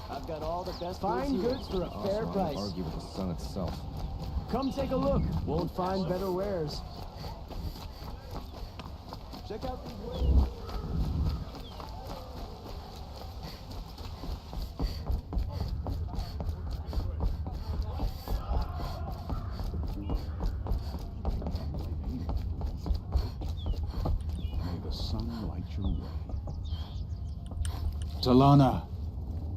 I've got all the best fine goods for a fair price. Argue with the sun itself. Come take a look. Won't find better wares. Check out these wares. May the sun light your way. Talana,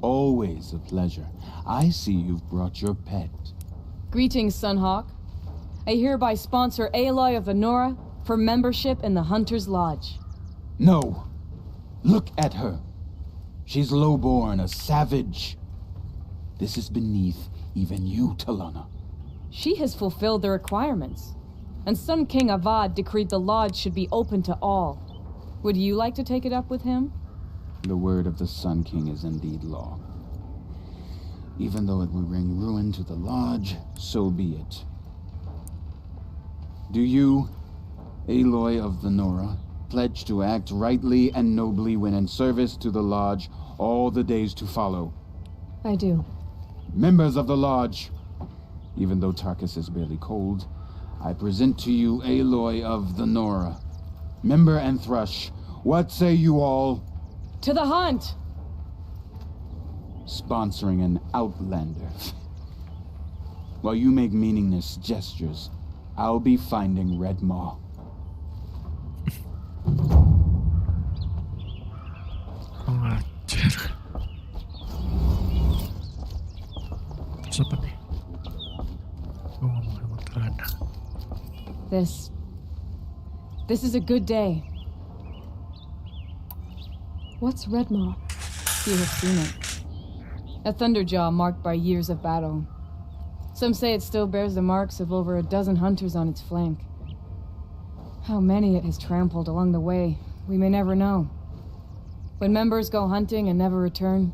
always a pleasure. I see you've brought your pet. Greetings, Sunhawk. I hereby sponsor Aloy of the Nora for membership in the Hunter's Lodge. No. Look at her. She's lowborn, a savage. This is beneath even you, Talana. She has fulfilled the requirements, and Sun King Avad decreed the lodge should be open to all. Would you like to take it up with him? The word of the Sun King is indeed law. Even though it would bring ruin to the lodge, so be it. Do you, Aloy of the Nora, pledge to act rightly and nobly when in service to the lodge all the days to follow? I do. Members of the lodge, even though Tarkus is barely cold, I present to you Aloy of the Nora. Member and Thrush, what say you all? To the hunt! Sponsoring an outlander. While you make meaningless gestures, I'll be finding Red Maw. Anjir. Terus apa nih? Oh, muter ada. This is a good day. What's Redmaw? You have seen it. A thunderjaw marked by years of battle. Some say it still bears the marks of over a dozen hunters on its flank. How many it has trampled along the way, we may never know. When members go hunting and never return,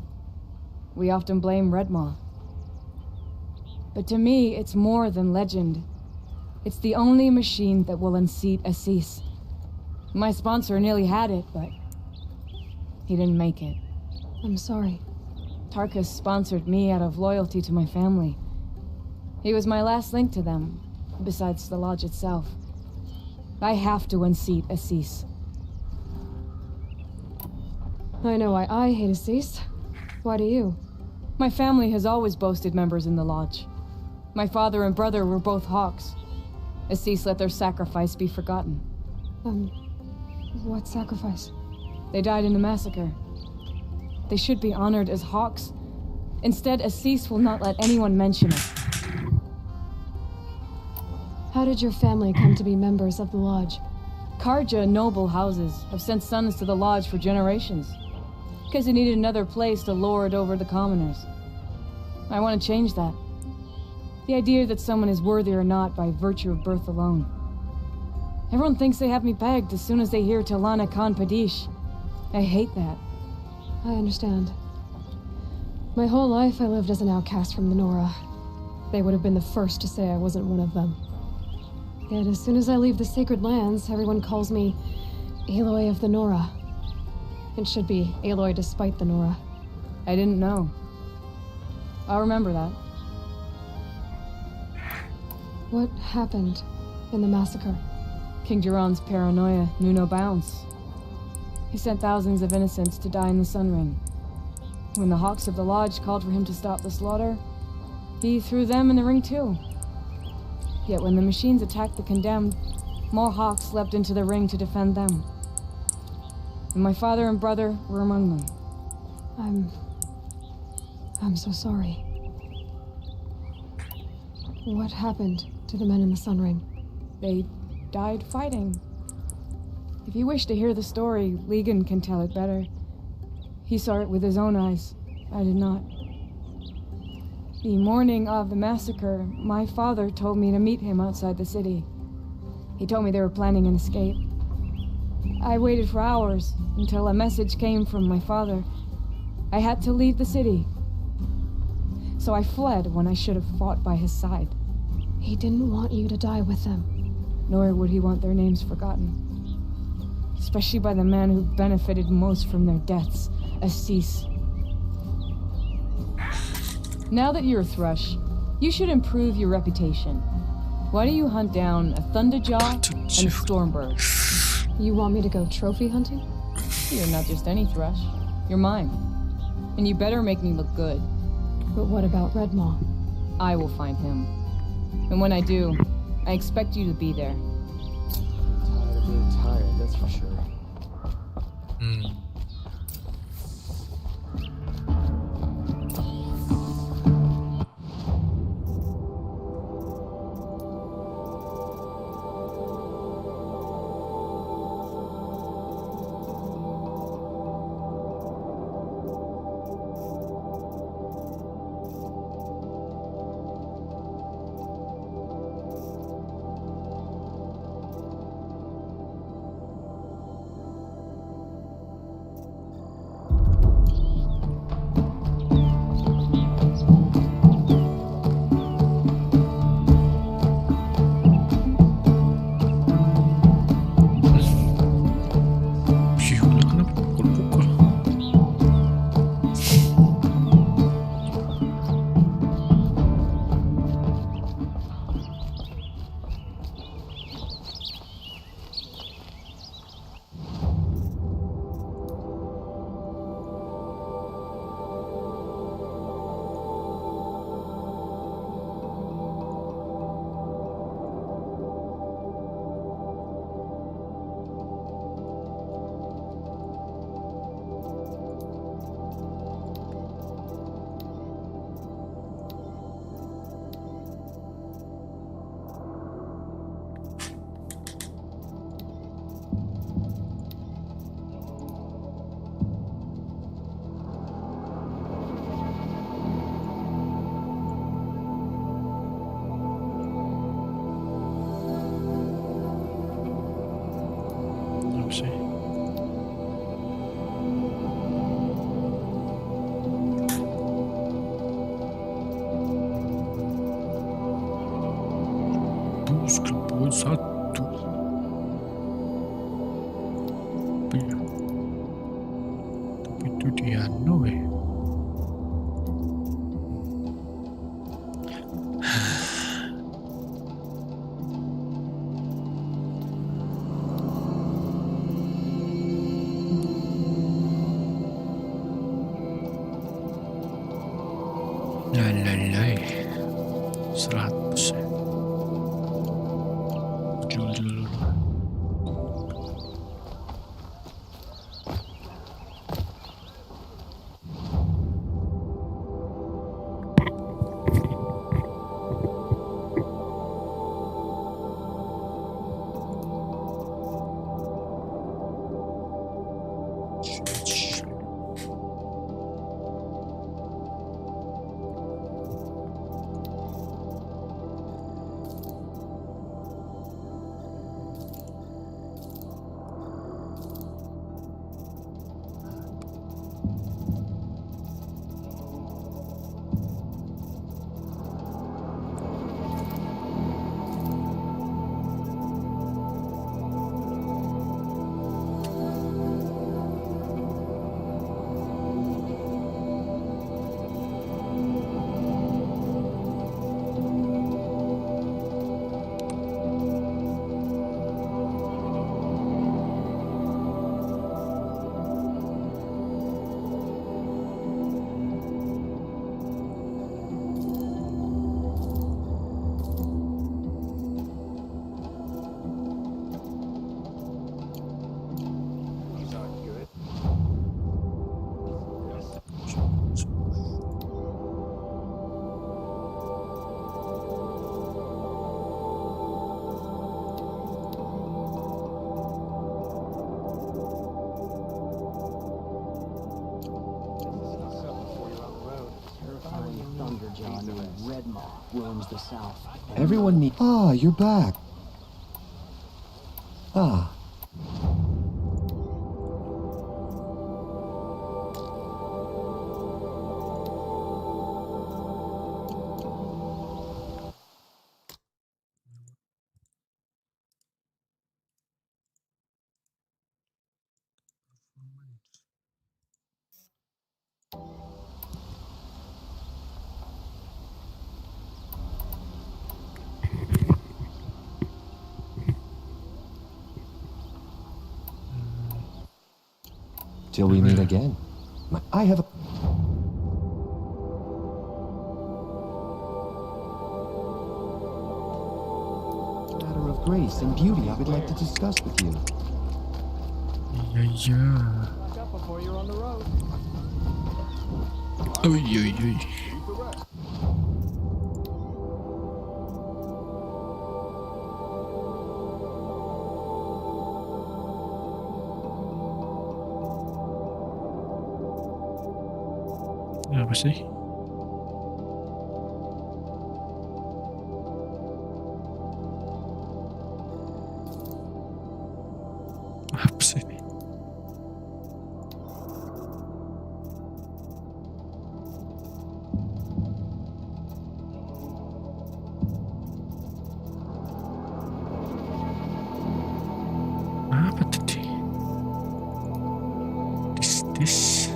we often blame Redmaw. But to me, it's more than legend. It's the only machine that will unseat Assis. My sponsor nearly had it, but he didn't make it. I'm sorry. Tarkus sponsored me out of loyalty to my family. He was my last link to them, besides the lodge itself. I have to unseat Assis. I know why I hate Assis. Why do you? My family has always boasted members in the lodge. My father and brother were both hawks. Assis let their sacrifice be forgotten. What sacrifice? They died in the massacre. They should be honored as hawks. Instead, Assis will not let anyone mention it. How did your family come to be members of the lodge? Karja noble houses have sent sons to the lodge for generations, because they needed another place to lord over the commoners. I want to change that. The idea that someone is worthy or not by virtue of birth alone. Everyone thinks they have me pegged as soon as they hear Talana Khan Padish. I hate that. I understand. My whole life I lived as an outcast from the Nora. They would have been the first to say I wasn't one of them. Yet as soon as I leave the sacred lands, everyone calls me Aloy of the Nora. It should be Aloy despite the Nora. I didn't know. I'll remember that. What happened in the massacre? King Jiran's paranoia knew no bounds. He sent thousands of innocents to die in the Sun Ring. When the Hawks of the Lodge called for him to stop the slaughter, he threw them in the ring too. Yet when the machines attacked the condemned, more Hawks leapt into the ring to defend them. And my father and brother were among them. I'm so sorry. What happened to the men in the Sun Ring? They died fighting. If you wish to hear the story, Legan can tell it better. He saw it with his own eyes. I did not. The morning of the massacre, my father told me to meet him outside the city. He told me they were planning an escape. I waited for hours until a message came from my father. I had to leave the city. So I fled when I should have fought by his side. He didn't want you to die with them. Nor would he want their names forgotten. especially by the man who benefited most from their deaths, Assis. Now that you're a thrush, you should improve your reputation. Why do you hunt down a Thunderjaw and a Stormbird? You want me to go trophy hunting? You're not just any thrush. You're mine. And you better make me look good. But what about Redmaw? I will find him. And when I do, I expect you to be there. Tired of being tired, that's for sure. Gila, kenapa pukul-pukul? Apa sih? Bukan satu. Tapi itu dia no eh. Lalai 100 ya. Jual dulu. Thunderjaw named Redmaw roams the south. Everyone needs. Ah, you're back. Ah. Till we meet again. I have a... matter of grace and beauty I would like to discuss with you. Iya iya. Back up before you're on the road. Ui ui ui. Apa sih? Apa sih ini? Apa tadi? This.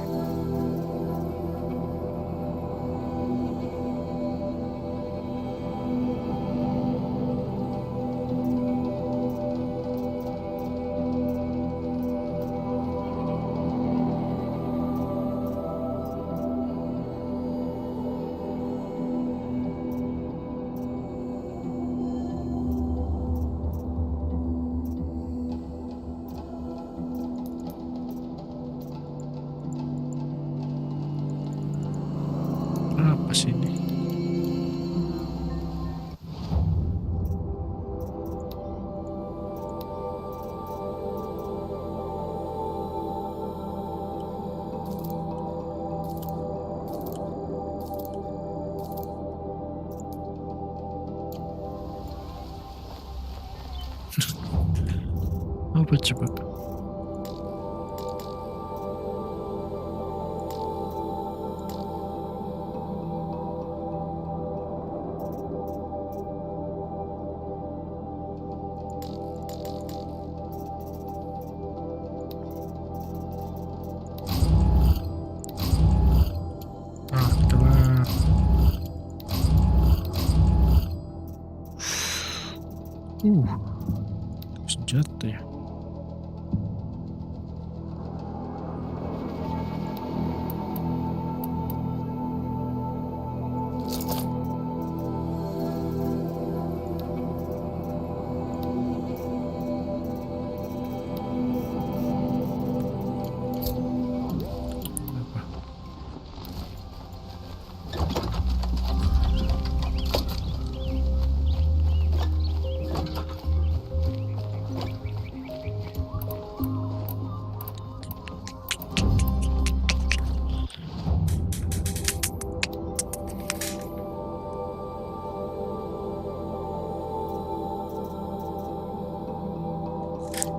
Apa sih ini? Apa coba? Telat. Senjata ya.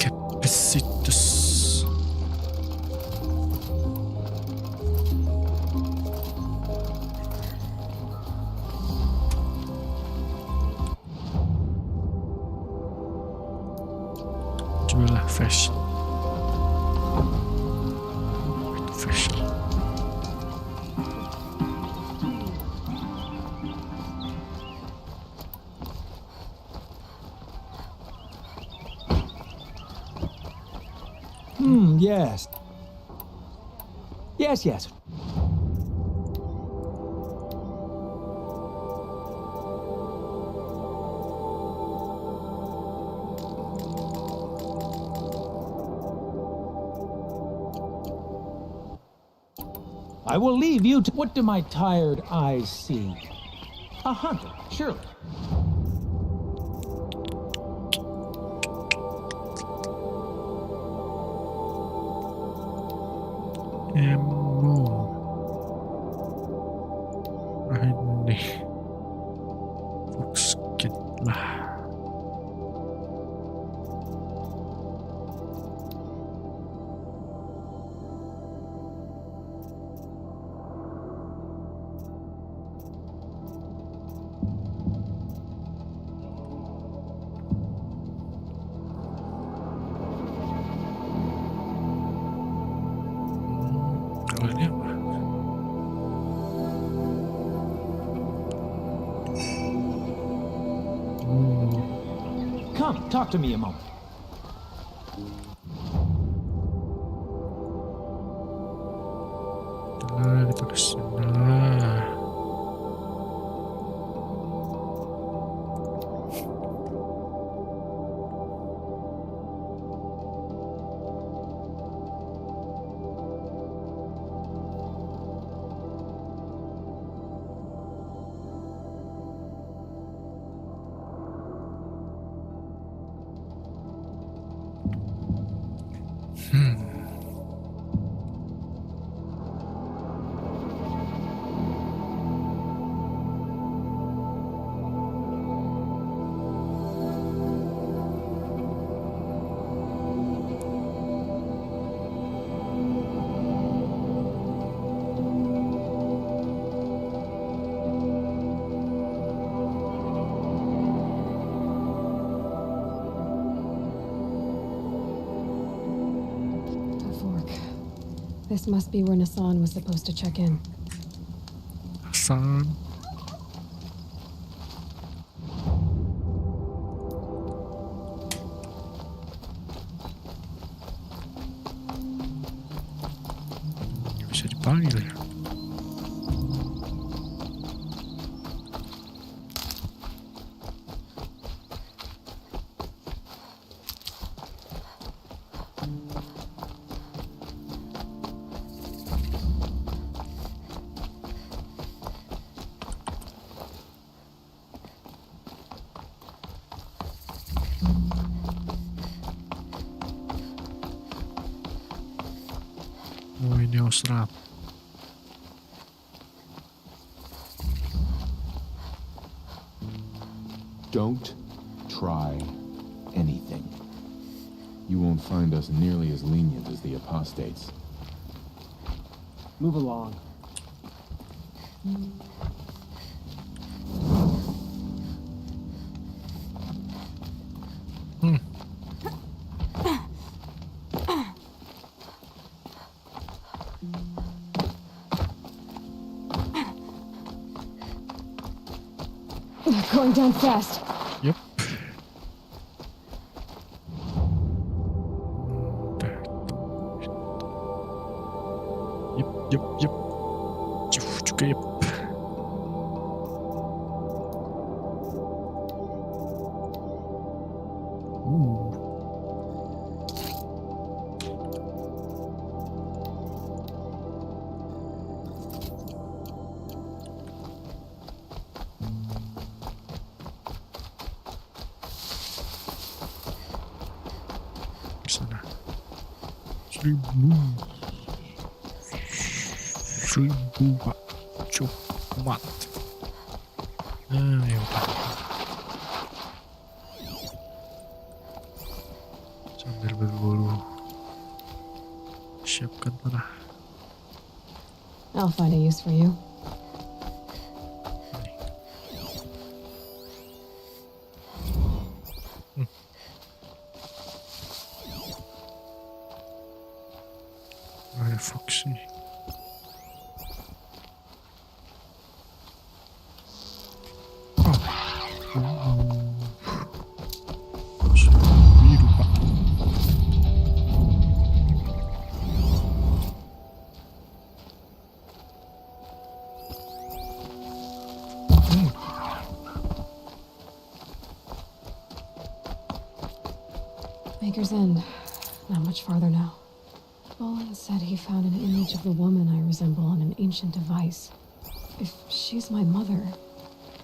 Kapasitas. Cobalah fashion. Itu fashion. Yes. Yes. I will leave you to... What do my tired eyes see? A hunter, surely. Ammo. Ini Fox kit lah. Kalau ini apa? Come, talk to me a moment. kita ke sana. This must be where Nassan was supposed to check in. Hasan. Bisa dipanggil ya? Oh, ini Austrap. Don't try anything. You won't find us nearly as lenient as the apostates. Move along. Going down fast. Yep. Yep. Juga yep. Sana. 1000 Pak. Cumat. Ya udah. Sambil berburu. Siapkan panah. I'll find a use for you. Foxy. Biru Pak. Maker's End. Not much farther now. Bolin said he found an image of the woman I resemble on an ancient device. If she's my mother,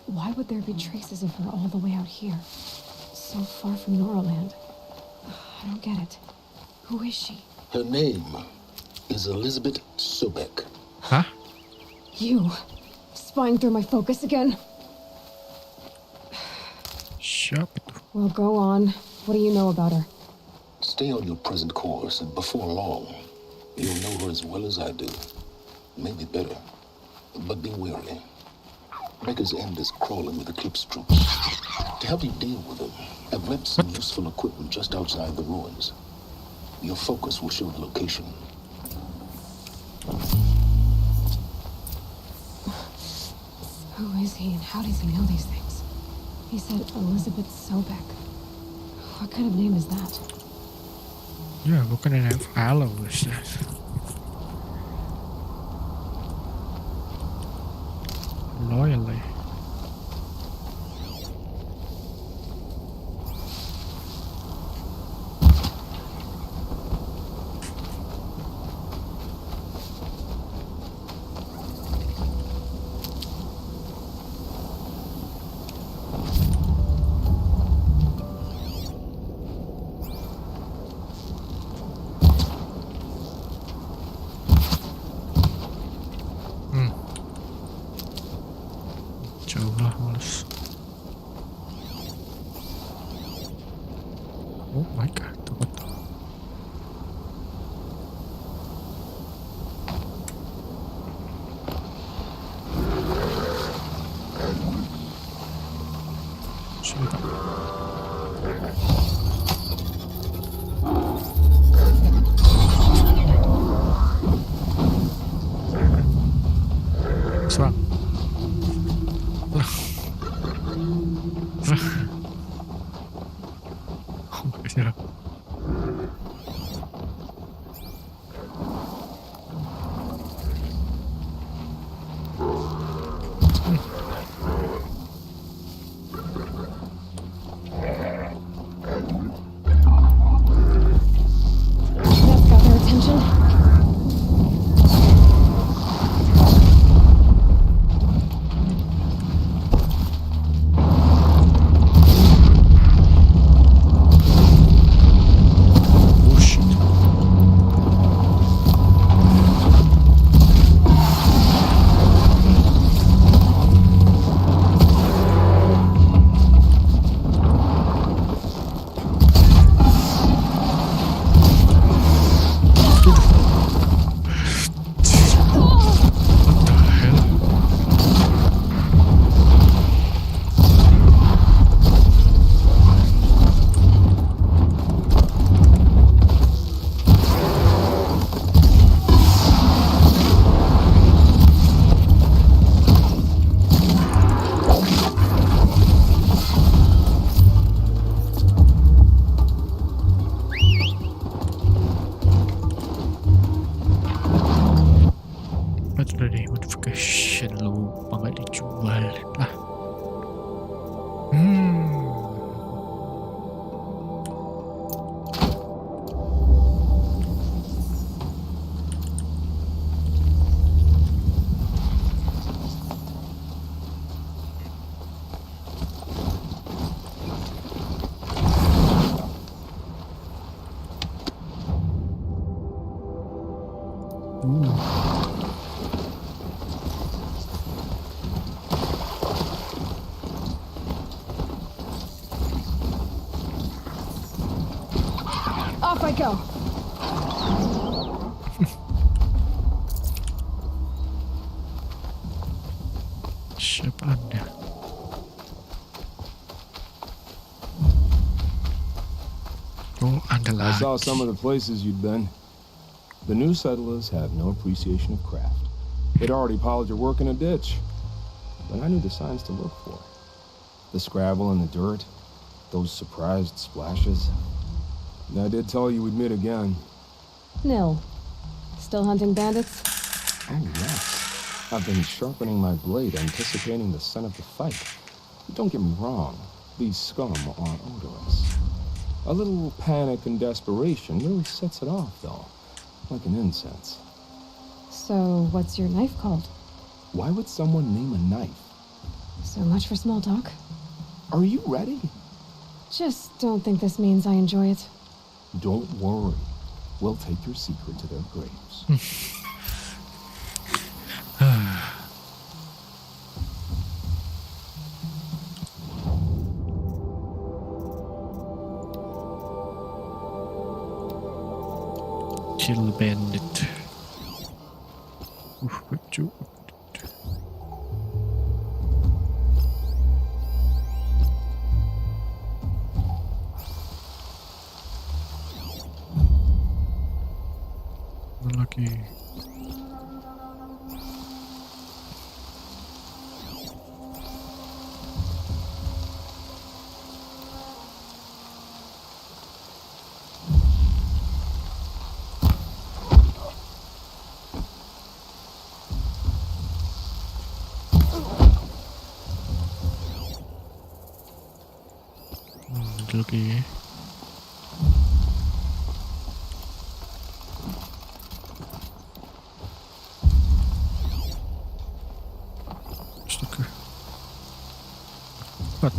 why would there be traces of her all the way out here? So far from Noraland. I don't get it. Who is she? Her name is Elizabeth Sobek. Huh? You. Spying through my focus again? Siapa tuh? Well, go on. What do you know about her? Stay on your present course, and before long, you'll know her as well as I do. Maybe better. But be wary. Maker's End is crawling with Eclipse troops. To help you deal with them, I've left some useful equipment just outside the ruins. Your focus will show the location. Who is he and how does he know these things? He said Elizabeth Sobek. What kind of name is that? Yeah, what kind of followers? ร้อยอะไร jauh lah males. Oh my god, takut. Sudah. Serang. Oh, gak serang. That's got their attention. Oh shit. What the hell? Itu dari modification lupa nggak dijual lah. Off I go. Siapa Anda? Oh, Anda I saw lagi. some of the places you'd been. The new settlers have no appreciation of craft. They'd already piled your work in a ditch. But I knew the signs to look for. The scrabble in the dirt, those surprised splashes. And I did tell you we'd meet again. Nil. Still hunting bandits? Oh, yes. I've been sharpening my blade, anticipating the scent of the fight. Don't get me wrong. These scum are odorous. A little panic and desperation really sets it off, though. Like an incense. So, what's your knife called? Why would someone name a knife? So much for small talk. Are you ready? Just don't think this means I enjoy it. Don't worry. We'll take your secret to their graves. Kill bandit. Baju. Mana lagi? bandel kayak. Astaga. What?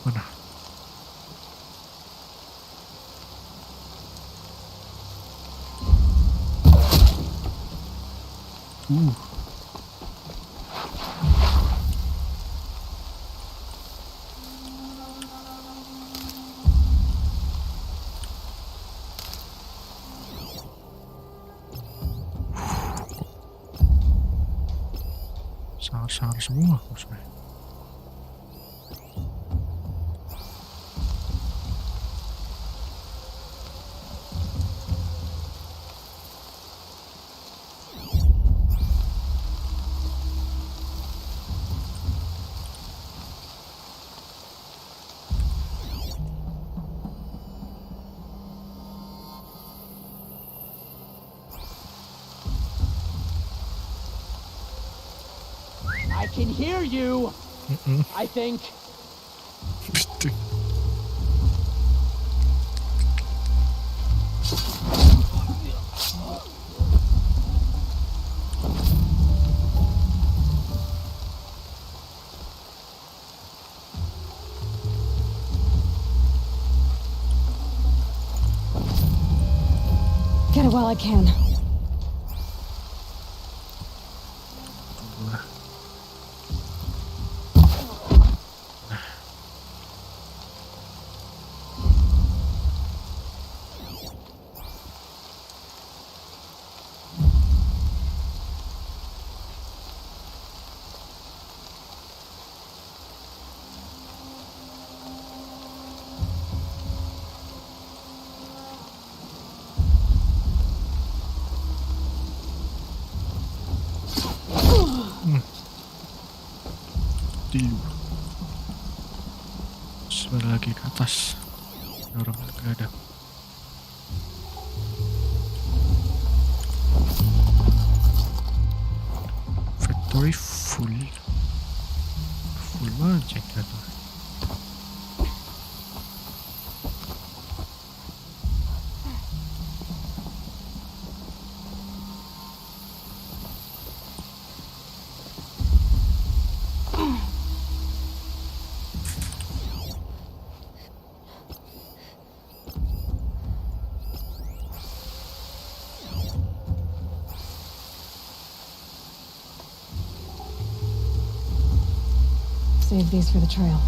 Mana? Sangar-sangar semua maksudnya. I can hear you. I think. Get it while I can. Sebelah lagi ke atas. Orang nggak ada. Factory full banget ya tuh. Save these for the trail.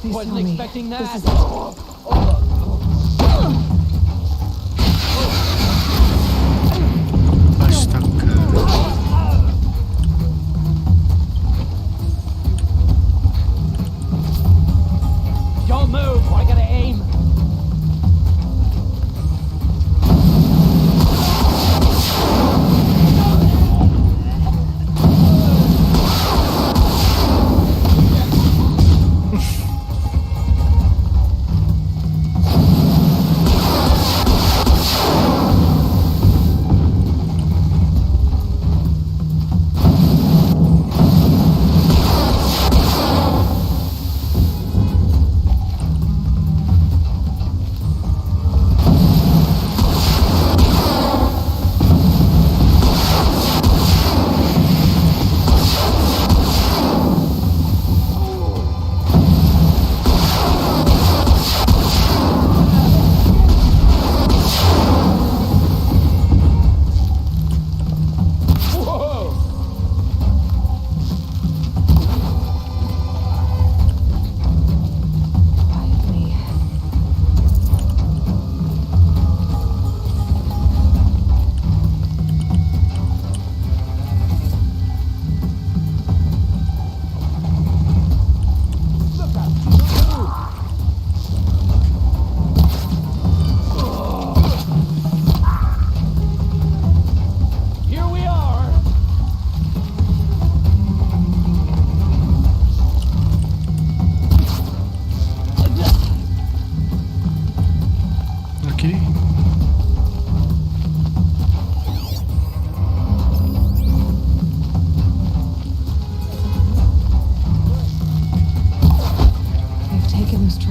Please Wasn't tell me expecting that. this is Astaga. Don't move. I gotta aim.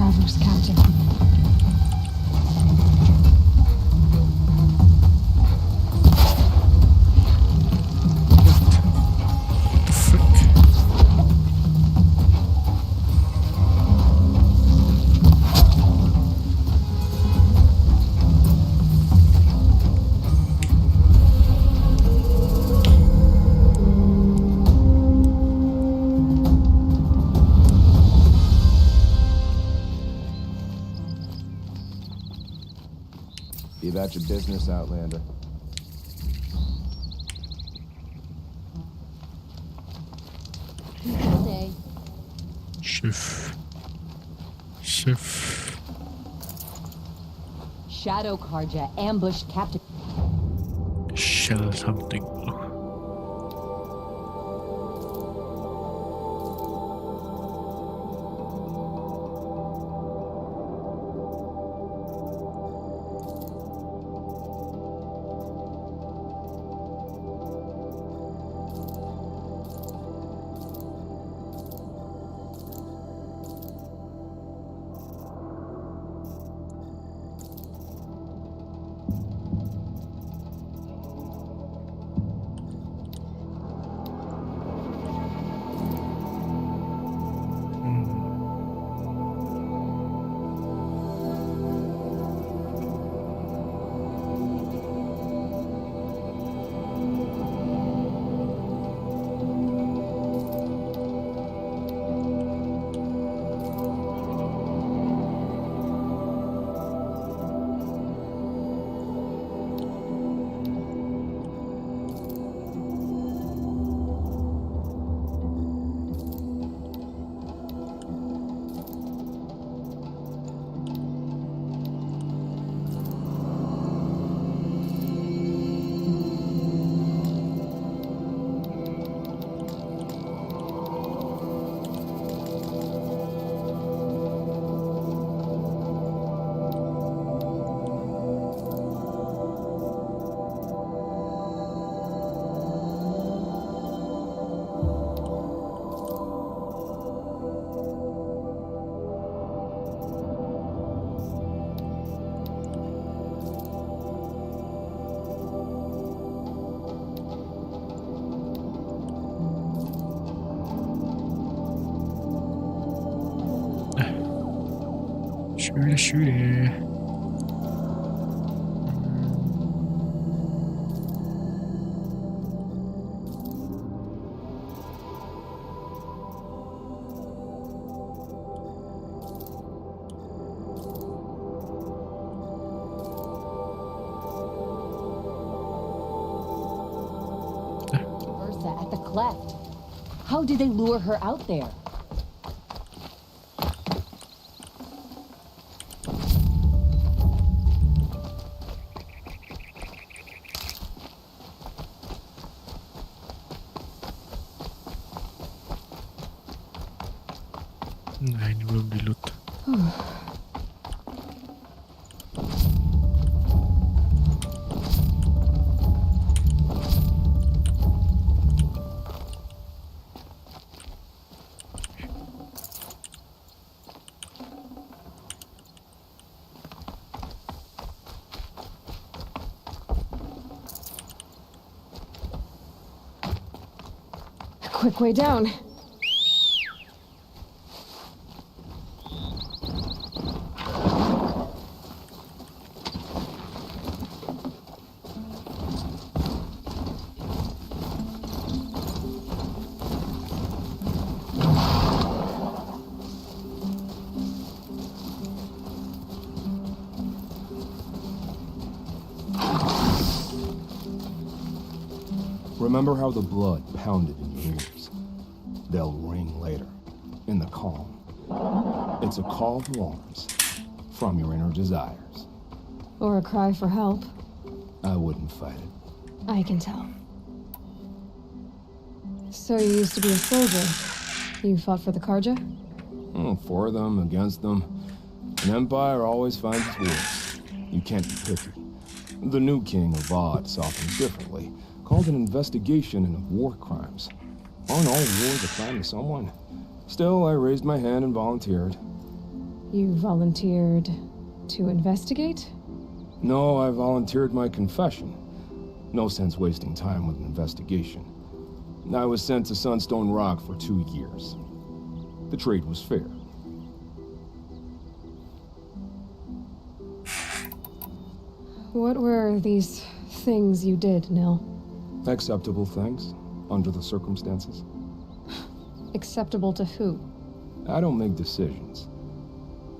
traveler's captain. What the frick? Be that your business, Outlander. Schiff. Schiff. Shadow Karja ambushed Captain. Shell something. Şöyle. Versa at the cleft. How did they lure her out there? Nah, ini belum di loot. Quick way down. Remember how the blood pounded in your ears? They'll ring later, in the calm. It's a call to arms, from your inner desires. Or a cry for help. I wouldn't fight it. I can tell. So you used to be a soldier. You fought for the Karja? Oh, for them, against them. An empire always finds its ways. You can't be picky. The new king of Vod saw things differently. Called an investigation into war crimes. Aren't all wars a crime to someone? Still, I raised my hand and volunteered. You volunteered to investigate? No, I volunteered my confession. No sense wasting time with an investigation. I was sent to Sunstone Rock for 2 years. The trade was fair. What were these things you did, Nil? Acceptable things, under the circumstances. Acceptable to who? I don't make decisions.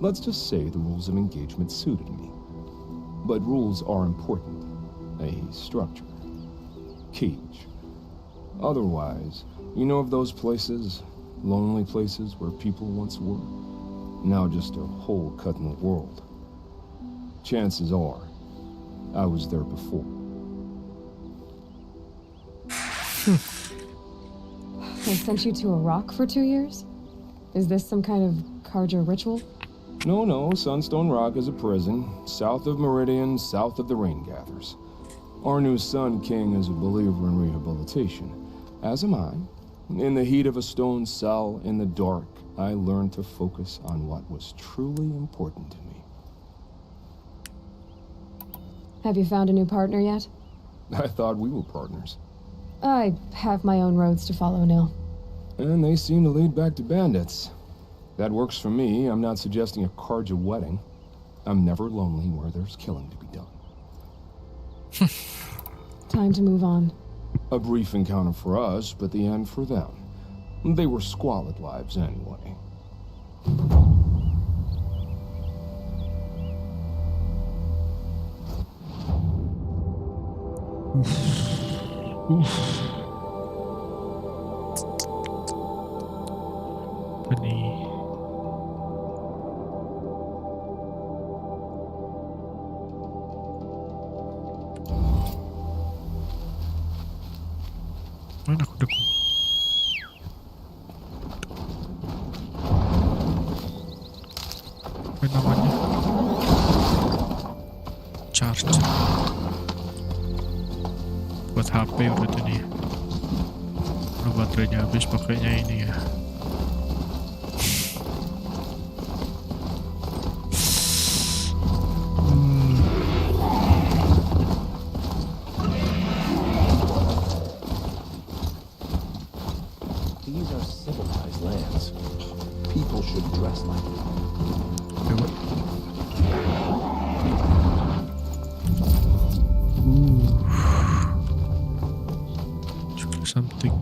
Let's just say the rules of engagement suited me. But rules are important. A structure. Cage. Otherwise, you know of those places, lonely places where people once were? Now just a hole cut in the world. Chances are, I was there before. They sent you to a rock for 2 years? Is this some kind of Carja ritual? No, Sunstone Rock is a prison, south of Meridian, south of the Rain Gathers. Our new Sun King is a believer in rehabilitation, as am I. In the heat of a stone cell, in the dark, I learned to focus on what was truly important to me. Have you found a new partner yet? I thought we were partners. I have my own roads to follow, Nil. And they seem to lead back to bandits. That works for me. I'm not suggesting a Carja wedding. I'm never lonely where there's killing to be done. Time to move on. A brief encounter for us, but the end for them. They were squalid lives anyway. Benih. Mana kudaku? Apa namanya? Charge. Buat HP berarti nih. Kalau baterainya habis pakainya ini ya. These are civilized lands. People should dress like it. Something.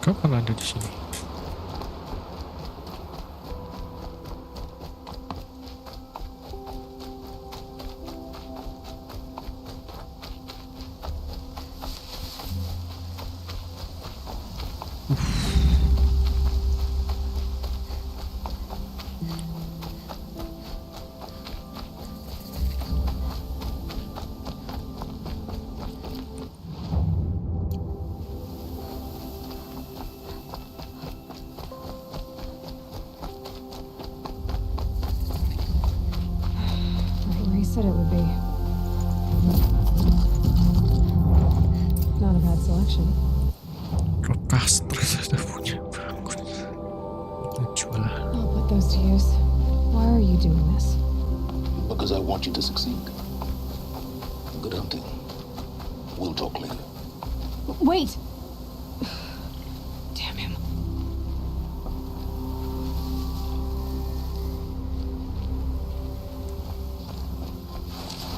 Kapan ada di sini? Right where he said it would be. Not a bad selection. Rotas terus ada punya bagus. Kita jual. I'll put those to use. Why are you doing this? Because I want you to succeed. Good hunting. We'll talk later. Wait! Damn him.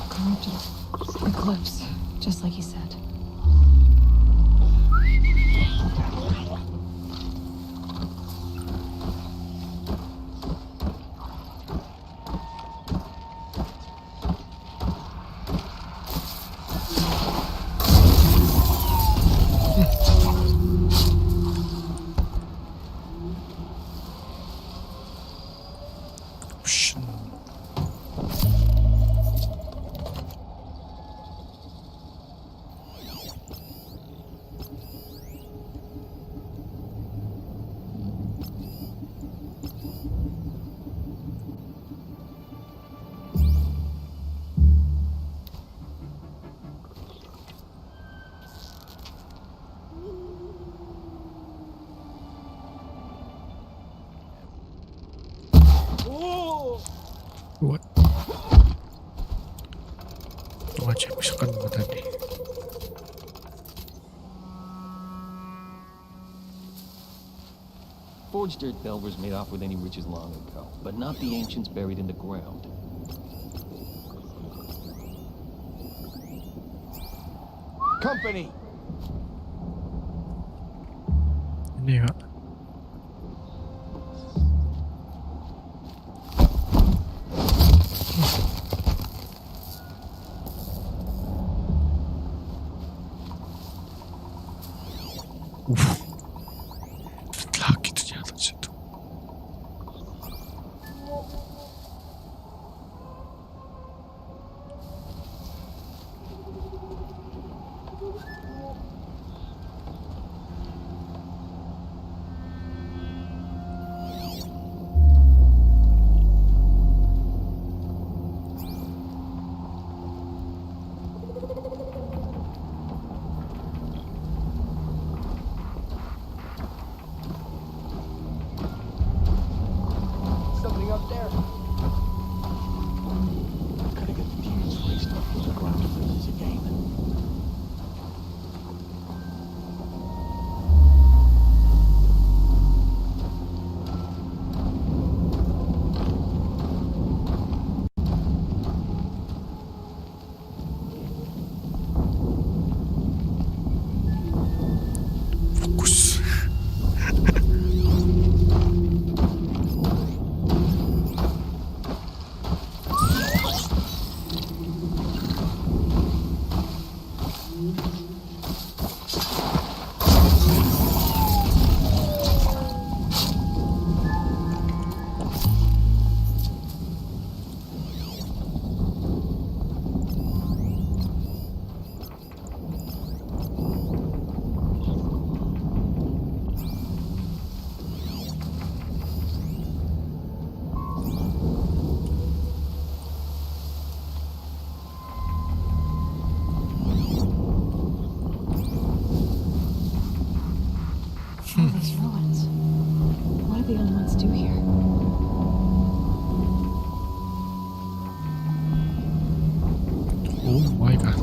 Corrupted eclipse, just like he said. What? Ito nga siya, bisa kan mo tadi. Forged dirt delvers made off with any riches long ago, but not the ancients buried in the ground. Company! Ini kak. Lagi ternyata di situ. Something up there. Gotta get the fuse raised up for the ground freezes again. Fokus. All these ruins. What did the other ones do here? Oh my god.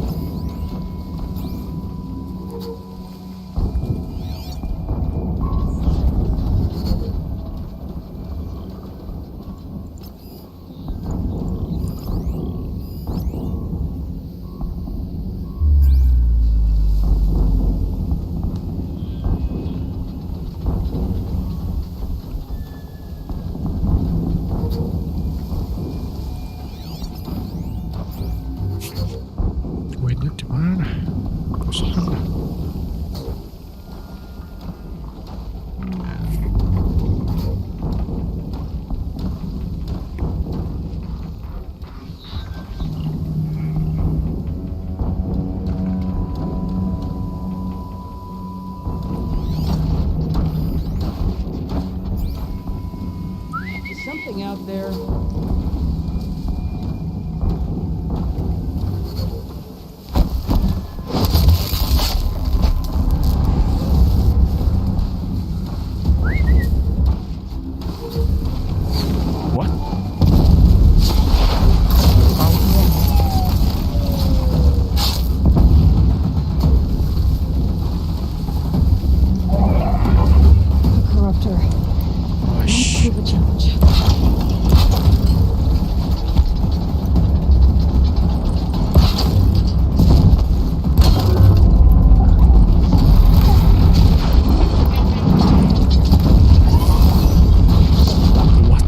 anything out there. What? A corruptor. Oh Let's shit. prove a challenge. What?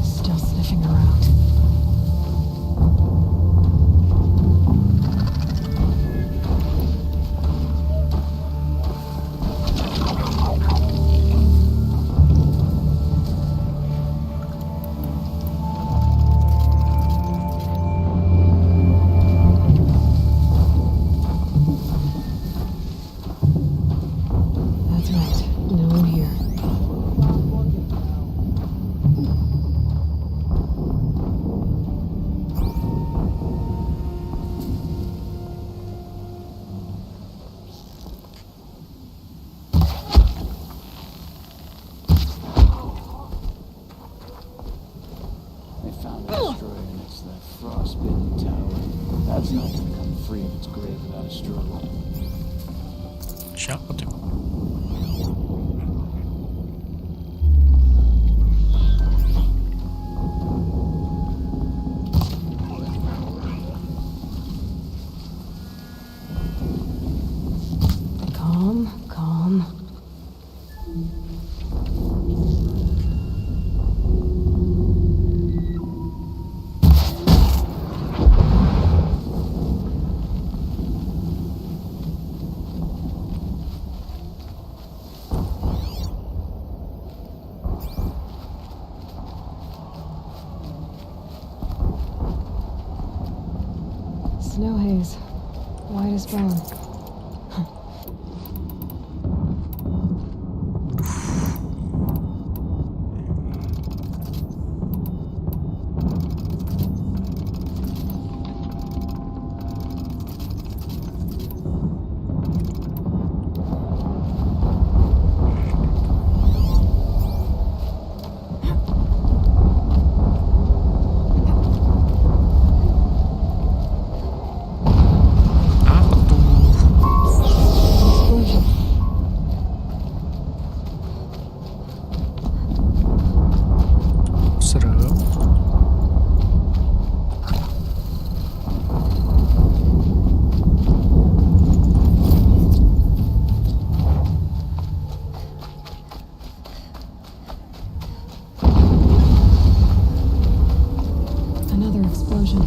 Still sniffing around. That's right. No one here. They found an asteroid and it's that frostbitten tower. That's not gonna come free of its grave without a struggle. Siapa tuh? Calm, calm. Snow haze. White as bone. Apa tuh? explosion.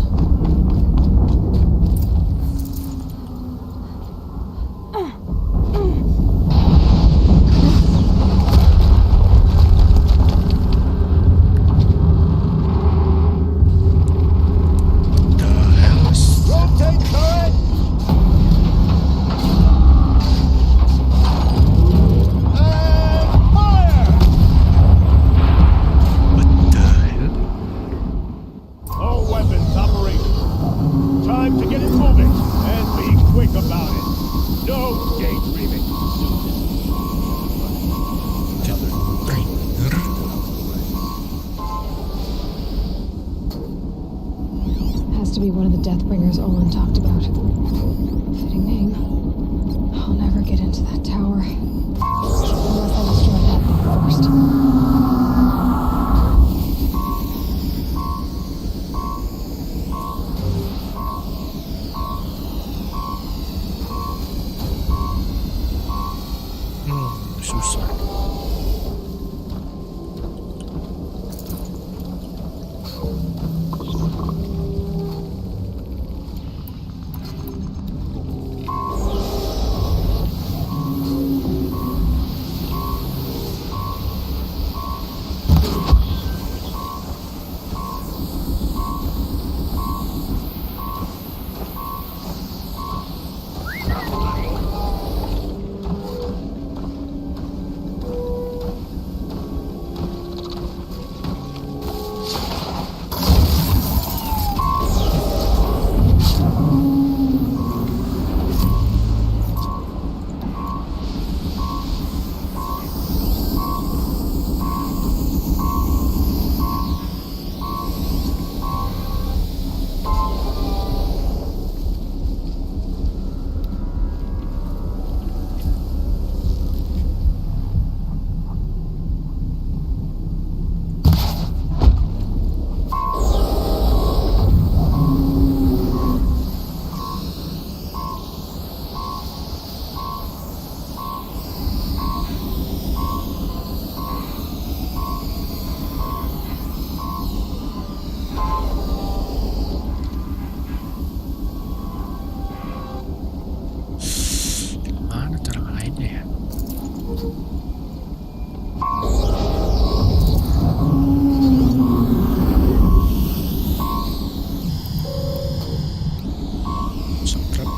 All weapons operational. Time to get it moving, and be quick about it. No daydreaming. Has to be one of the Deathbringers Olin talked about. Fitting name. I'll never get into that tower. Unless I destroy that thing first. Susah. Mana cara ngalahinnya ya? Subtrap.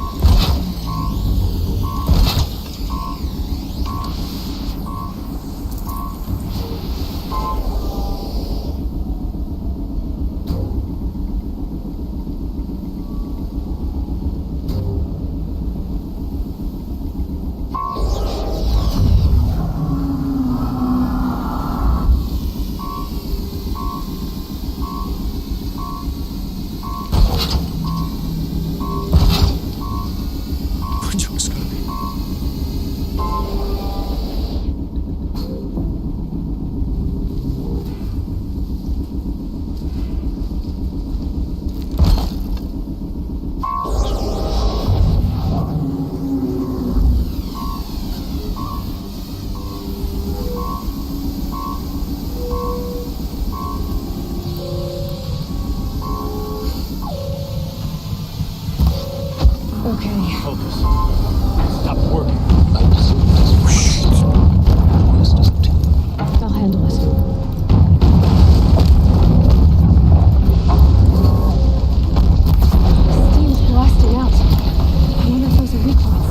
Jauh sekali. Okay, Focus. Stop working. I deserve this. The rest is up to you. I'll handle it. Steam's blasting out. I wonder if those are weak points.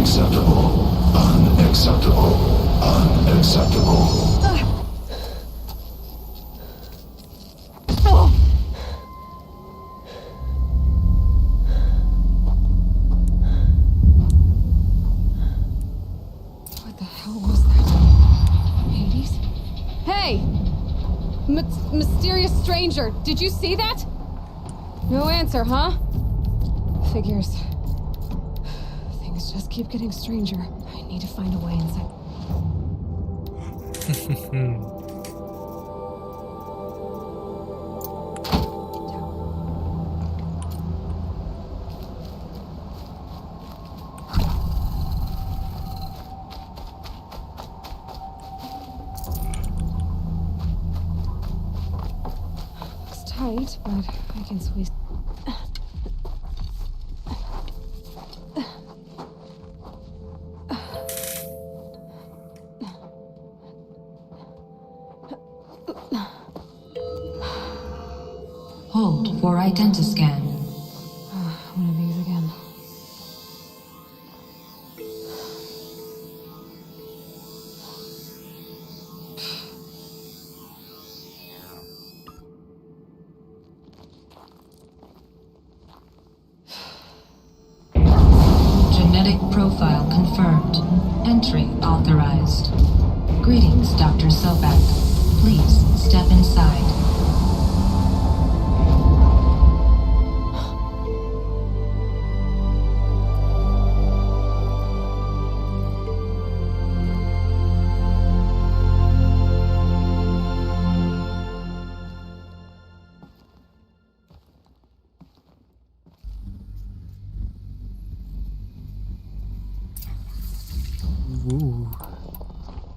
Unacceptable. Unacceptable. Unacceptable. What the hell was that? Hades? Hey! Mysterious stranger, did you see that? No answer, huh? Figures. Things just keep getting stranger. I need to find a way inside. Looks tight, but I can squeeze. Hold for identiscan. One of these again. Genetic profile confirmed. Entry authorized. Greetings, Dr. Sobek. Please step inside.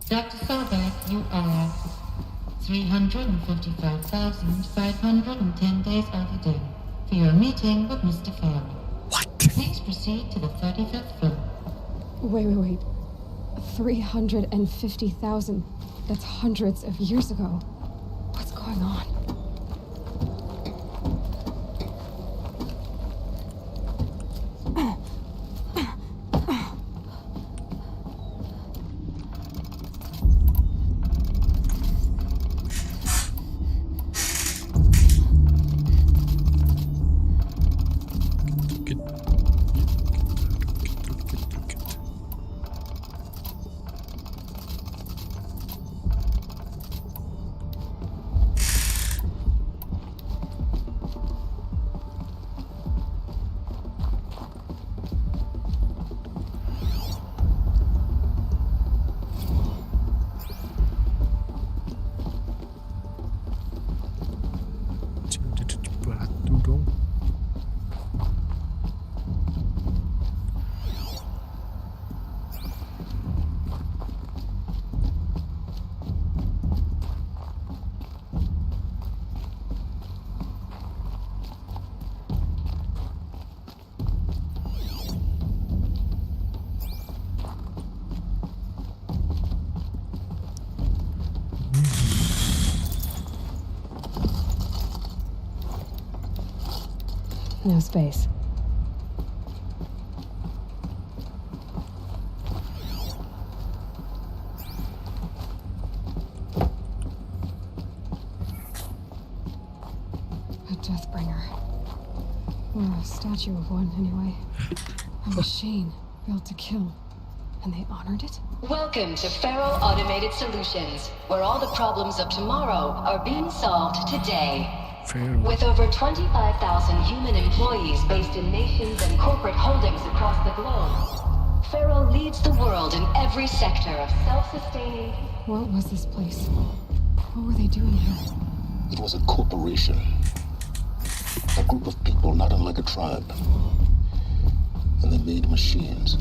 Dr. Sobek, you are 355,510 days overdue for your meeting with Mr. Farrell. What? Please proceed to the 35th floor. Wait. 350,000. That's hundreds of years ago. What's going on? No space. A Deathbringer. Or a statue of one, anyway. A machine built to kill. And they honored it? Welcome to Faro Automated Solutions, where all the problems of tomorrow are being solved today. With over 25,000 human employees based in nations and corporate holdings across the globe, Faro leads the world in every sector of self-sustaining. What was this place? What were they doing here? It was a corporation. A group of people not unlike a tribe. And they made machines.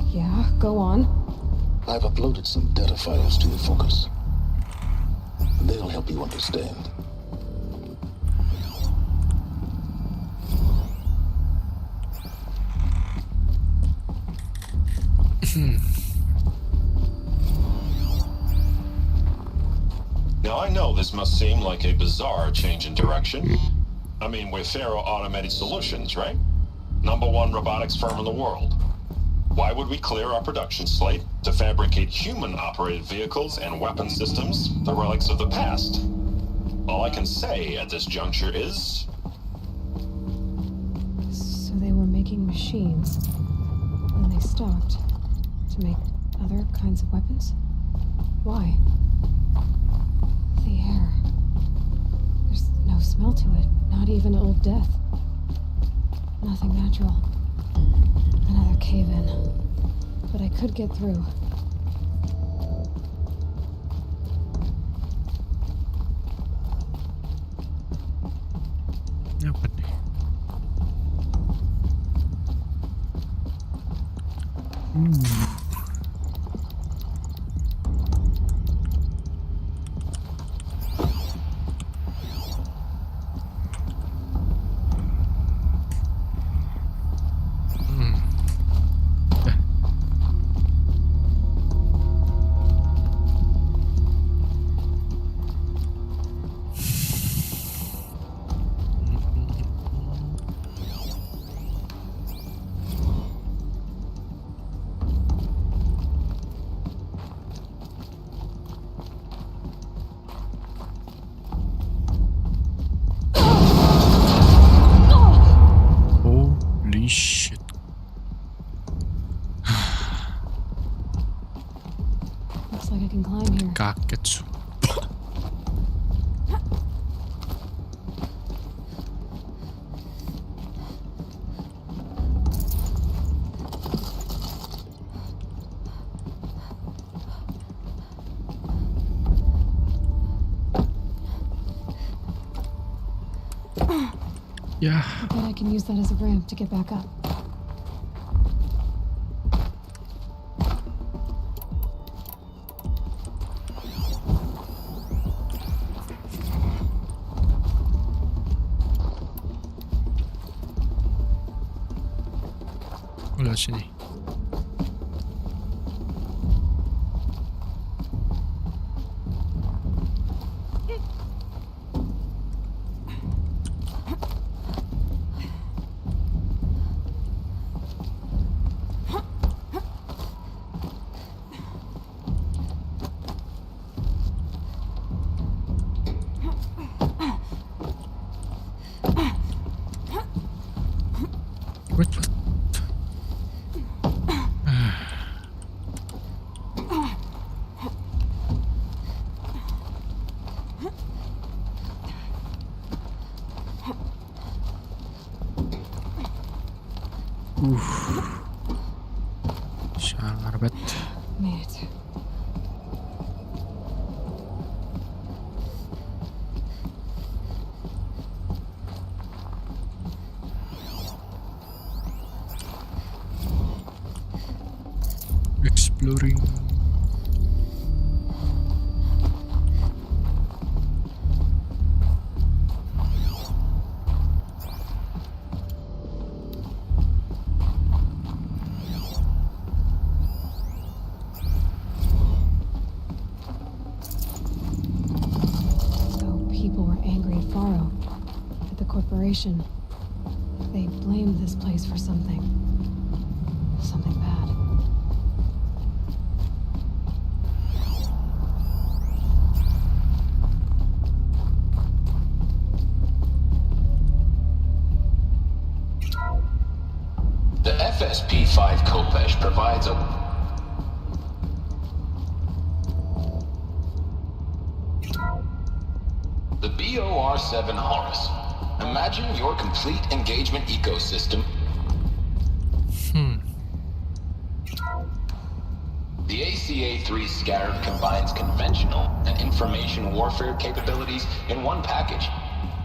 Yeah, go on. I've uploaded some data files to your focus. They'll help you understand. Now, I know this must seem like a bizarre change in direction. I mean, we're Faro Automated Solutions, right? #1 robotics firm in the world. Why would we clear our production slate to fabricate human-operated vehicles and weapon systems, the relics of the past? All I can say at this juncture is... So they were making machines, then they stopped to make other kinds of weapons? Why? The air. There's no smell to it, not even Old Death. Nothing natural. Another cave-in. But I could get through. Apa nih? Holy shit. Looks like I can climb here. Kaget. Yeah. I bet I can use that as a ramp to get back up. Wala sini. What? Sangar bet. Mate. Exploring. So people were angry at Faro, at the corporation. They blamed this place for something. Something bad. The FSP-5 Kopesh provides a... The BOR-7 Horus. Imagine your complete engagement ecosystem. The ACA-3 Scarab combines conventional and information warfare capabilities in one package.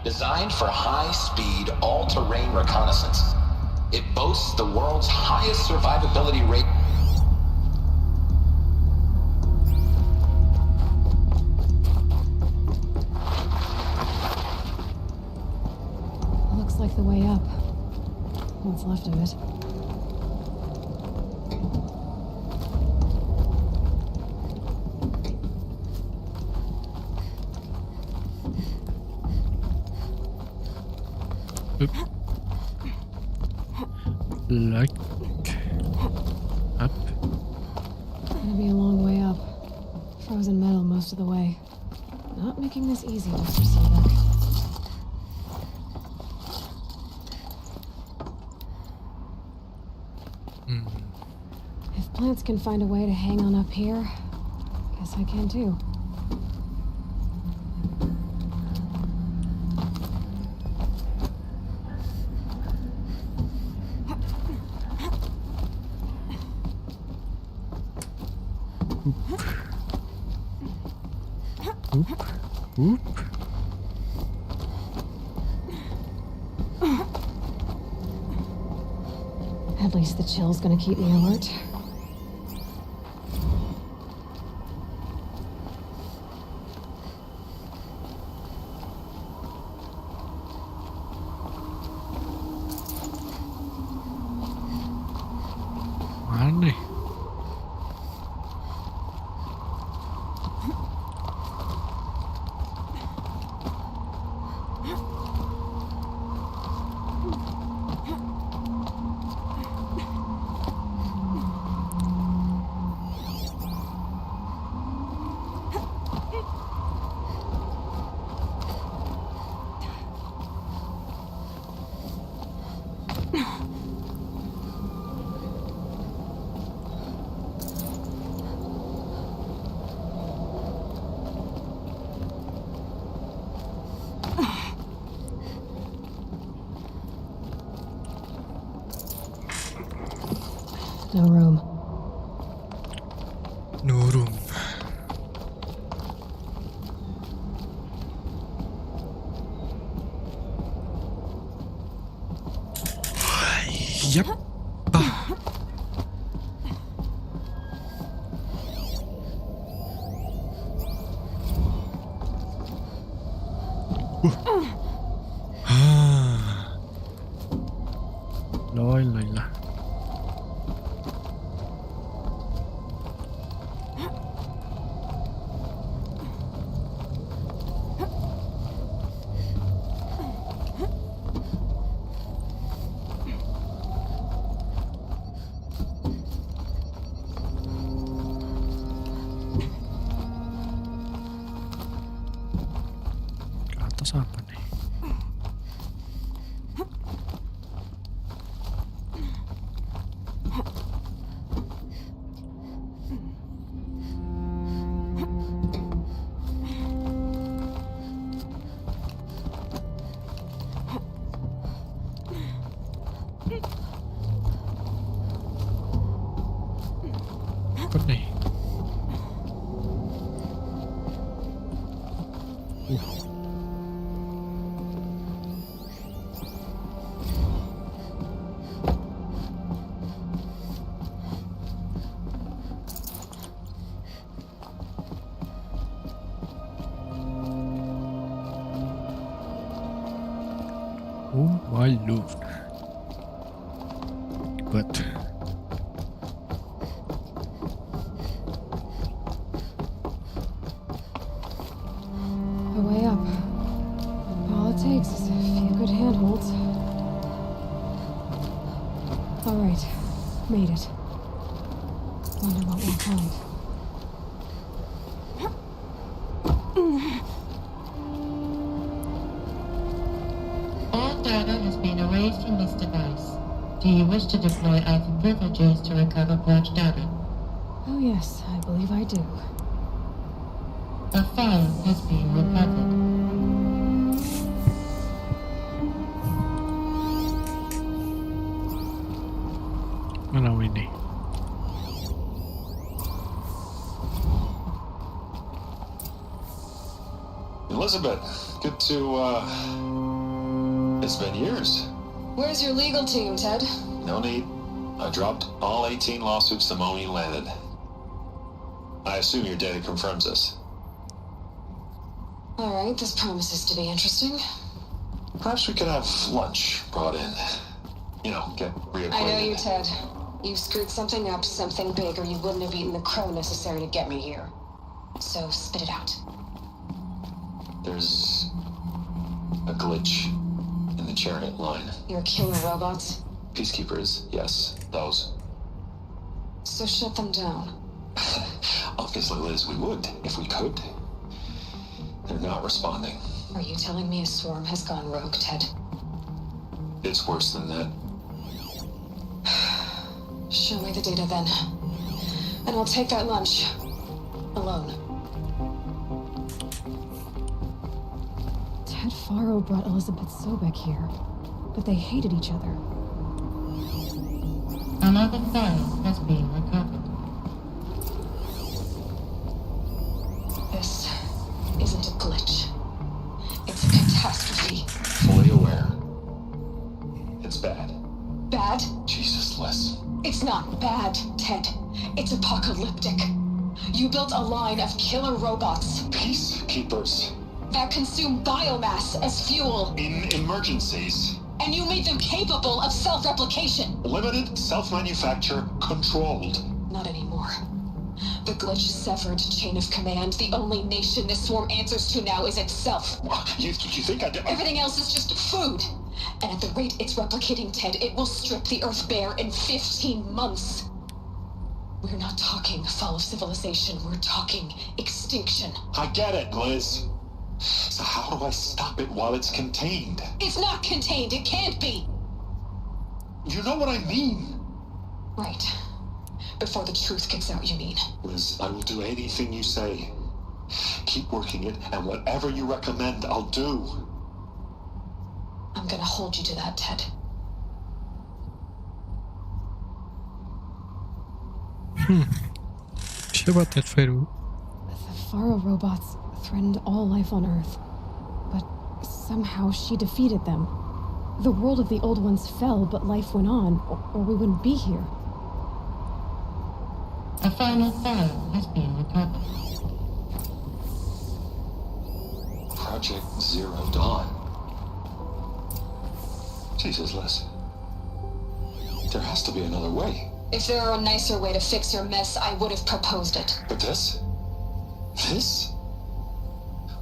Designed for high-speed, all-terrain reconnaissance. It boasts the world's highest survivability rate. Looks like the way up. What's left of it. Like gonna be a long way up. Frozen metal most of the way. Not making this easy, Mr. Silver. If plants can find a way to hang on up here, guess I can too. Whoop. At least the chill's gonna keep me alert. Mana? No room. No room. Yep. Lôi là ke atas apa nih? Apa nih? Oh my lord. But A way up. All it takes is a few good handholds. All right, made it. Wonder what we'll find. All data has been erased from this device. Do you wish to deploy Alpha privileges to recover patched data? Oh yes, I believe I do. A file has been recovered. mana ini? Elizabeth, good to, it's been years. Where's your legal team, Ted? No need. I dropped all 18 lawsuits the moment you landed. I assume your data confirms this. All right, this promises to be interesting. Perhaps we could have lunch brought in. You know, get reacquainted. I know you, Ted. You screwed something up, something big, or you wouldn't have eaten the crow necessary to get me here. So spit it out. There's a glitch in the chariot line. You're killing robots? Peacekeepers, yes, those. So shut them down. Obviously, Liz, we would, if we could. They're not responding. Are you telling me a swarm has gone rogue, Ted? It's worse than that. Show me the data then. And I'll take that lunch. Alone. Ted Faro brought Elizabeth Sobek here, but they hated each other. Another file has been recovered. This isn't a glitch. It's a catastrophe. Fully aware. It's bad. Bad? Jesus, Liz. It's not bad, Ted. It's apocalyptic. You built a line of killer robots. Peacekeepers. That consume biomass as fuel. In emergencies. And you made them capable of self-replication. Limited, self-manufacture, controlled. Not anymore. The glitch severed chain of command. The only nation this swarm answers to now is itself. You think I did? Everything else is just food. And at the rate it's replicating, Ted, it will strip the Earth bare in 15 months. We're not talking fall of civilization. We're talking extinction. I get it, Liz. So how do I stop it while it's contained? It's not contained. It can't be. You know what I mean. Right. Before the truth gets out, you mean? Liz, I will do anything you say. Keep working it, and whatever you recommend, I'll do. I'm gonna hold you to that, Ted. Siapa Ted Faro? The Faro robots threatened all life on Earth, but somehow she defeated them. The world of the old ones fell, but life went on, or we wouldn't be here. A final file has been recovered. Project Zero Dawn. Jesus, Liz. There has to be another way. If there were a nicer way to fix your mess, I would have proposed it. But this? This?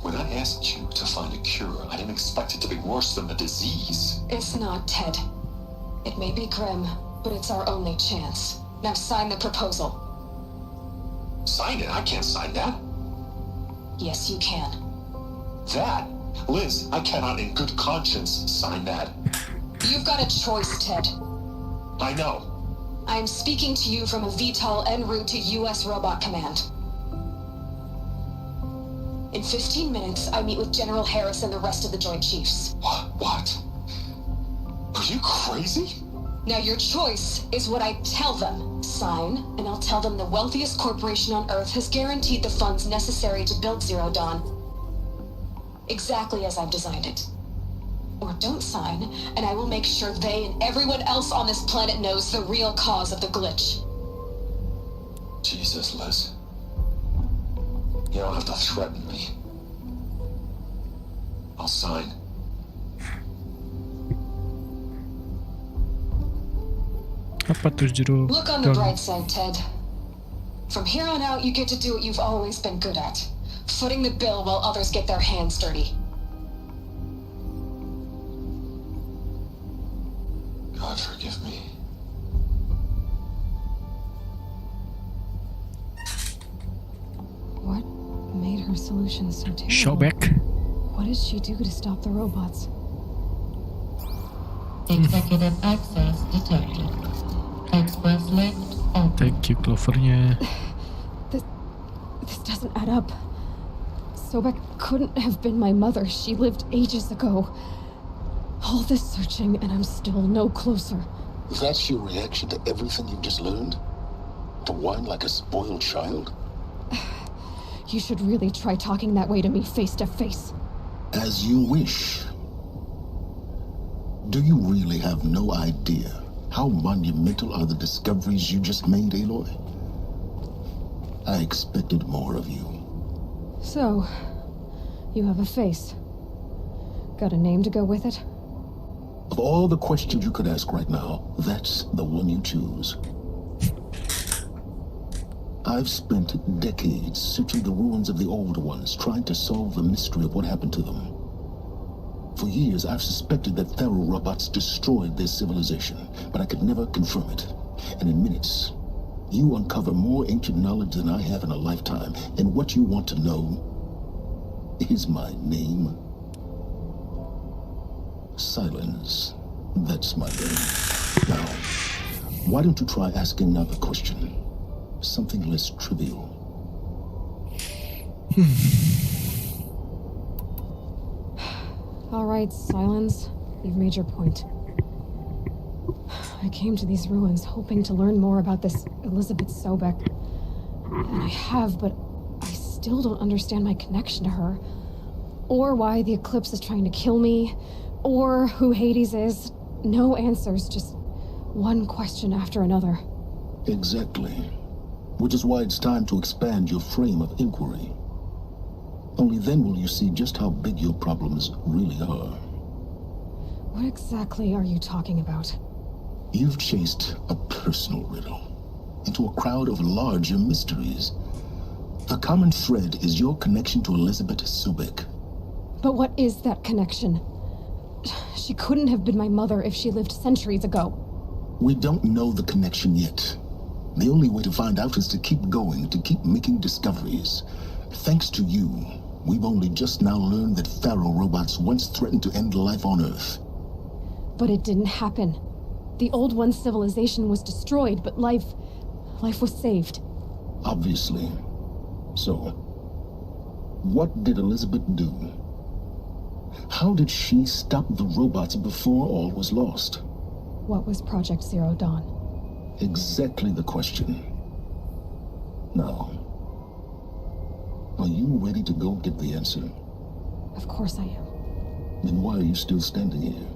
When I asked you to find a cure, I didn't expect it to be worse than the disease. It's not, Ted. It may be grim, but it's our only chance. Now sign the proposal. Sign it? I can't sign that. Yes, you can. That? Liz, I cannot in good conscience sign that. You've got a choice, Ted. I know. I am speaking to you from a VTOL en route to U.S. Robot Command. In 15 minutes, I meet with General Harris and the rest of the Joint Chiefs. What? Are you crazy? Now your choice is what I tell them. Sign, and I'll tell them the wealthiest corporation on Earth has guaranteed the funds necessary to build Zero Dawn. Exactly as I've designed it. Or don't sign, and I will make sure they and everyone else on this planet knows the real cause of the glitch. Jesus, Liz. You don't have to threaten me. I'll sign. Apa tuh Zero Look on the Dawn? bright side, Ted. From here on out, you get to do what you've always been good at. Footing the bill while others get their hands dirty. God forgive me. What made her solution so terrible? Sobek. What did she do to stop the robots? Executive access detected. Express lift open. Thank you, Clovernya. This doesn't add up. Sobek couldn't have been my mother. She lived ages ago. All this searching, and I'm still no closer. That's your reaction to everything you've just learned? To whine like a spoiled child? You should really try talking that way to me face to face. As you wish. Do you really have no idea how monumental are the discoveries you just made, Aloy? I expected more of you. So, you have a face. Got a name to go with it? Of all the questions you could ask right now, that's the one you choose. I've spent decades searching the ruins of the older ones, trying to solve the mystery of what happened to them. For years, I've suspected that Thero robots destroyed their civilization, but I could never confirm it. And in minutes, You uncover more ancient knowledge than I have in a lifetime, and what you want to know is my name. Silence. That's my name. Now, why don't you try asking another question? Something less trivial. All right, Silence. You've made your point. I came to these ruins hoping to learn more about this Elizabeth Sobek. And I have, but I still don't understand my connection to her. Or why the Eclipse is trying to kill me. Or who Hades is. No answers, just one question after another. Exactly. Which is why it's time to expand your frame of inquiry. Only then will you see just how big your problems really are. What exactly are you talking about? You've chased a personal riddle into a crowd of larger mysteries. The common thread is your connection to Elizabeth Sobek. But what is that connection? She couldn't have been my mother if she lived centuries ago. We don't know the connection yet. The only way to find out is to keep going, to keep making discoveries. Thanks to you, we've only just now learned that Pharaoh robots once threatened to end life on Earth. But it didn't happen. The Old One's civilization was destroyed, but life was saved. Obviously. So, what did Elizabeth do? How did she stop the robots before all was lost? What was Project Zero Dawn? Exactly the question. Now, are you ready to go get the answer? Of course I am. Then why are you still standing here?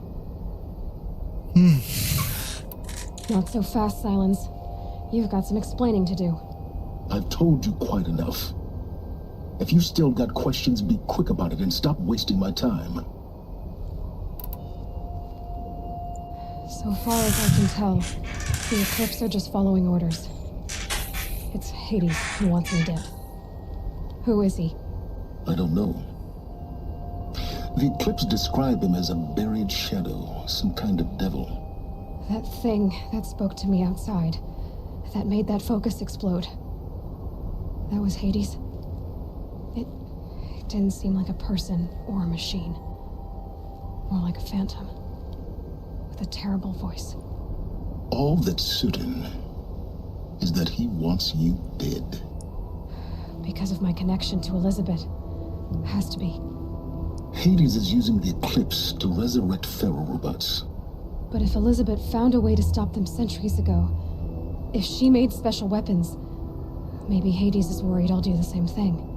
Not so fast, Silence. You've got some explaining to do. I've told you quite enough. If you still got questions, be quick about it and stop wasting my time. So far as I can tell, the Eclipse are just following orders. It's Hades who wants me dead. Who is he? I don't know. The Eclipse describe him as a buried shadow, some kind of devil. That thing that spoke to me outside, that made that focus explode. That was Hades. It didn't seem like a person or a machine. More like a phantom. With a terrible voice. All that's certain is that he wants you dead. Because of my connection to Elizabeth. Has to be. Hades is using the Eclipse to resurrect Pharaoh robots. But if Elizabeth found a way to stop them centuries ago, if she made special weapons, maybe Hades is worried I'll do the same thing.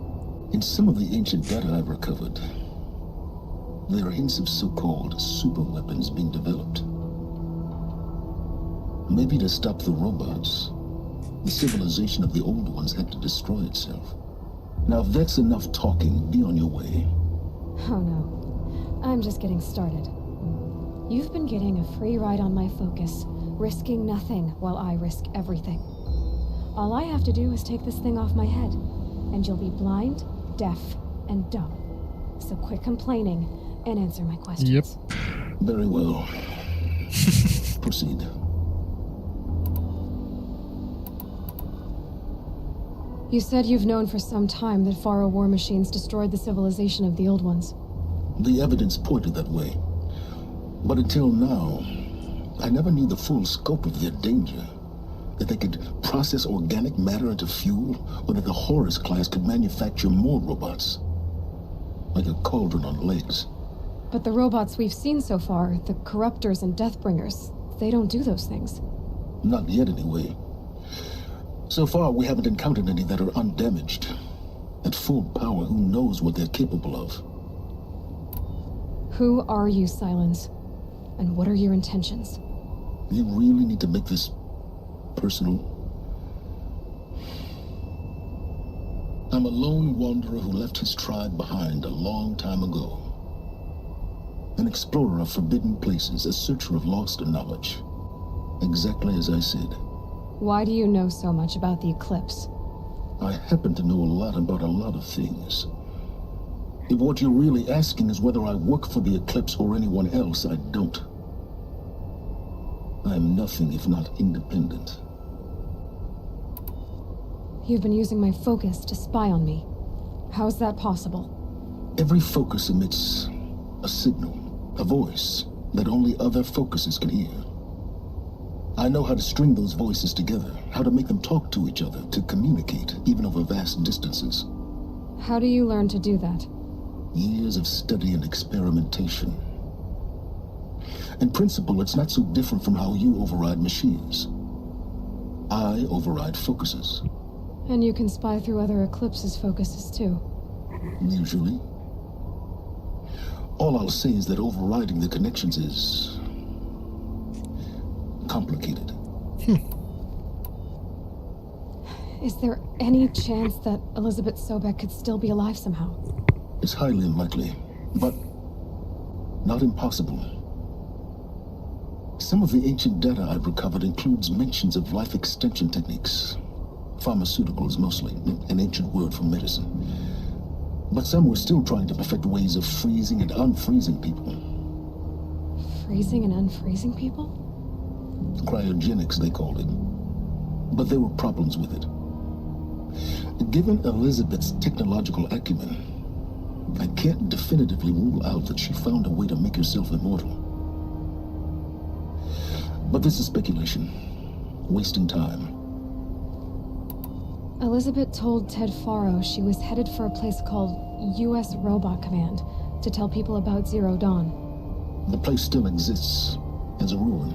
In some of the ancient data I've recovered, there are hints of so-called super weapons being developed. Maybe to stop the robots, the civilization of the old ones had to destroy itself. Now if that's enough talking, be on your way. Oh no, I'm just getting started. You've been getting a free ride on my focus, risking nothing while I risk everything. All I have to do is take this thing off my head, and you'll be blind, deaf, and dumb. So quit complaining and answer my questions. Yep. Very well. Proceed. You said you've known for some time that Pharaoh war machines destroyed the civilization of the old ones. The evidence pointed that way. But until now, I never knew the full scope of their danger. That they could process organic matter into fuel, or that the Horus class could manufacture more robots. Like a cauldron on legs. But the robots we've seen so far, the Corruptors and Deathbringers, they don't do those things. Not yet, anyway. So far, we haven't encountered any that are undamaged. At full power, who knows what they're capable of? Who are you, Silence? And what are your intentions? You really need to make this personal? I'm a lone wanderer who left his tribe behind a long time ago. An explorer of forbidden places, a searcher of lost knowledge. Exactly as I said. Why do you know so much about the Eclipse? I happen to know a lot about a lot of things. If what you're really asking is whether I work for the Eclipse or anyone else, I don't. I am nothing if not independent. You've been using my focus to spy on me. How's that possible? Every focus emits a signal, a voice that only other focuses can hear. I know how to string those voices together, how to make them talk to each other, to communicate, even over vast distances. How do you learn to do that? Years of study and experimentation. In principle, it's not so different from how you override machines. I override focuses. And you can spy through other Eclipse's focuses too. Usually. All I'll say is that overriding the connections is complicated. Is there any chance that Elizabeth Sobek could still be alive somehow? It's highly unlikely, but not impossible. Some of the ancient data I've recovered includes mentions of life extension techniques. Pharmaceuticals mostly, an ancient word for medicine. But some were still trying to perfect ways of freezing and unfreezing people. Freezing and unfreezing people? Cryogenics, they called it. But there were problems with it. Given Elizabeth's technological acumen, I can't definitively rule out that she found a way to make herself immortal. But this is speculation. Wasting time. Elizabeth told Ted Faro she was headed for a place called U.S. Robot Command to tell people about Zero Dawn. The place still exists as a ruin.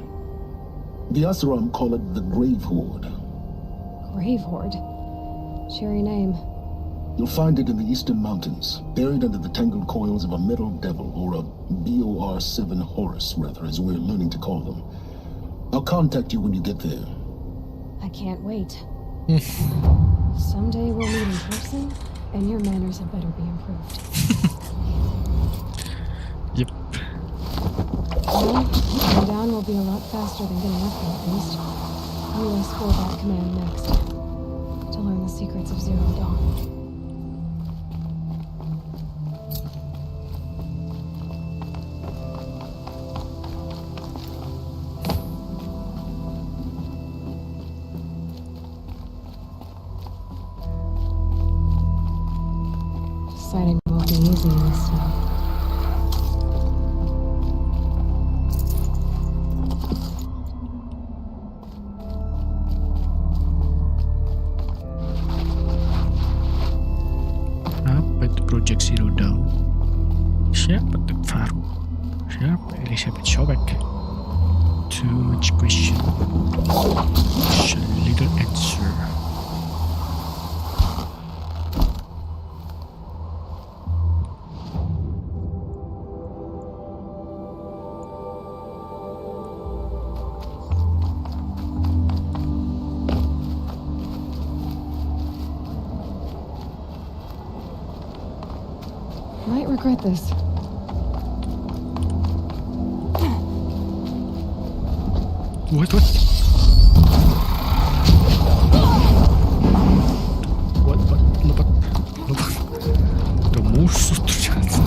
The Asaram call it the Grave Horde. Grave Horde? Cheery name. You'll find it in the Eastern Mountains, buried under the tangled coils of a metal devil, or a BOR-7 Horus, rather, as we're learning to call them. I'll contact you when you get there. I can't wait. Someday we'll meet in person, and your manners had better be improved. Yep. Well, going down will be a lot faster than getting up there, at least. U.S. Robot Command next. To learn the secrets of Zero Dawn. Sighting won't be easy in this snow. Apa itu Project Zero Dawn? Siapa Ted Faro? Siapa Elizabeth Sobek? Too much question. So little answer. Might regret this. What? Lompat. Ada musuh ternyata.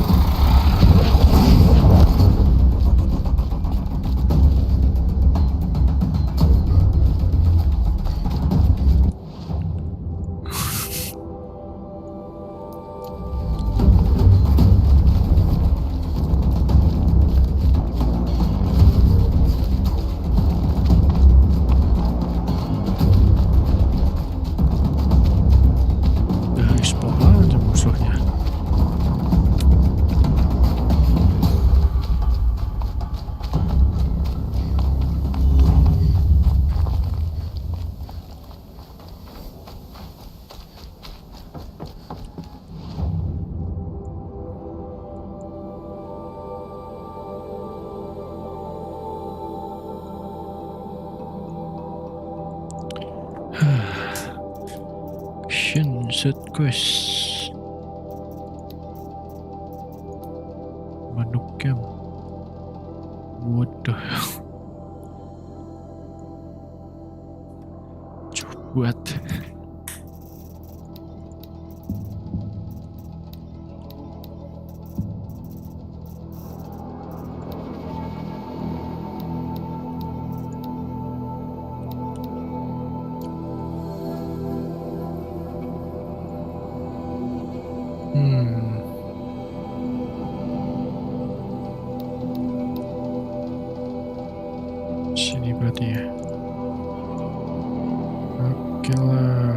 Set quest. Manuk camp. What the hell? What? Sini berarti ya. Oke lah.